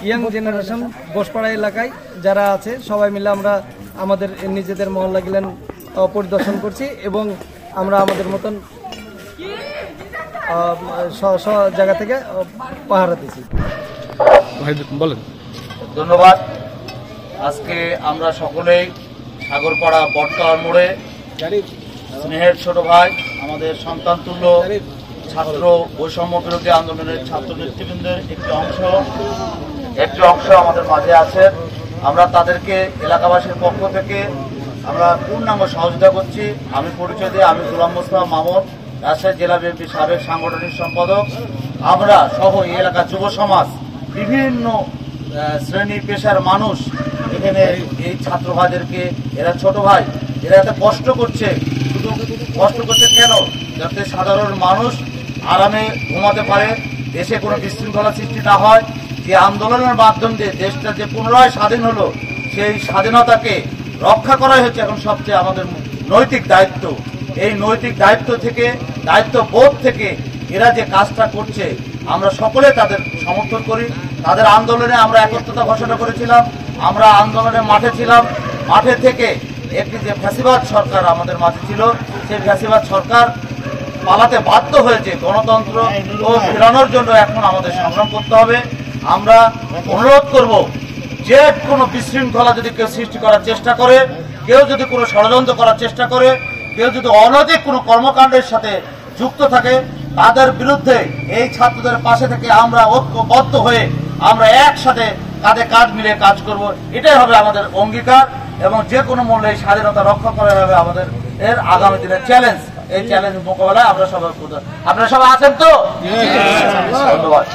Young generation বসপাড়া এলাকায় যারা আছে সবাই মিলে আমরা আমাদের নিজেদের মহল্লা গিলেন পরিদর্শন করছি এবং আমরা আমাদের মতন জায়গা থেকে পাহারা দিচ্ছি। বলেন। ধন্যবাদ। আজকে আমরা সকলেই সাগরপাড়া বটতলার মোড়ে স্নেহের ছোট ভাই আমাদের সন্তানতুল্য ছাত্র বৈষম্য বিরোধী আন্দোলনের ছাত্র নেতৃবৃন্দের একটি অংশ আমাদের মাঝে আছেন। আমরা তাদেরকে এলাকাবাসীর পক্ষ থেকে আমরা পূর্ণাঙ্গ সহযোগিতা করছি। আমি পরিচয় দিয়ে আমি গোলাম মোস্তফা মামুন, রাজশাহী জেলা বিএনপি সাবেক সাংগঠনিক সম্পাদক। আমরা সহ এই এলাকার যুব সমাজ, বিভিন্ন শ্রেণী পেশার মানুষ এখানে এই ছাত্র ভাইদেরকে, এরা ছোট ভাই, এরা এত কষ্ট করছে। শুধু কষ্ট করছে কেন? যাতে সাধারণ মানুষ আরামে ঘুমাতে পারে, দেশে কোনো বিশৃঙ্খলা সৃষ্টি না হয়। যে আন্দোলনের মাধ্যম দিয়ে দেশটা যে পুনরায় স্বাধীন হলো, সেই স্বাধীনতাকে রক্ষা করাই হচ্ছে এখন সবচেয়ে আমাদের নৈতিক দায়িত্ব। এই নৈতিক দায়িত্ব থেকে, দায়িত্ববোধ থেকে এরা যে কাজটা করছে আমরা সকলে তাদের সমর্থন করি। তাদের আন্দোলনে আমরা একত্রতা ঘোষণা করেছিলাম, আমরা আন্দোলনের মাঠে ছিলাম। মাঠে থেকে একটি যে ফ্যাসিবাদ সরকার আমাদের মাঝে ছিল, সেই ফ্যাসিবাদ সরকার পালাতে বাধ্য হয়েছে। গণতন্ত্র ও ফেরানোর জন্য এখন আমাদের সংগ্রাম করতে হবে। আমরা অনুরোধ করব, যে কোনো বিশৃঙ্খলা যদি কেউ সৃষ্টি করার চেষ্টা করে, কেউ যদি কোনো ষড়যন্ত্র করার চেষ্টা করে, কেউ যদি অনৈতিক কোনো কর্মকাণ্ডের সাথে যুক্ত থাকে, তাদের বিরুদ্ধে এই ছাত্রদের পাশে থেকে আমরা ঐক্যবদ্ধ হয়ে আমরা একসাথে কাঁধে কাঁধ মিলিয়ে কাজ করব। এটাই হবে আমাদের অঙ্গীকার এবং যে কোনো মূল্যে এই স্বাধীনতা রক্ষা করা হবে আমাদের এর আগামী দিনের চ্যালেঞ্জ। এই চ্যালেঞ্জ মোকাবেলায় আপনারা সবাই আছেন তো? ধন্যবাদ।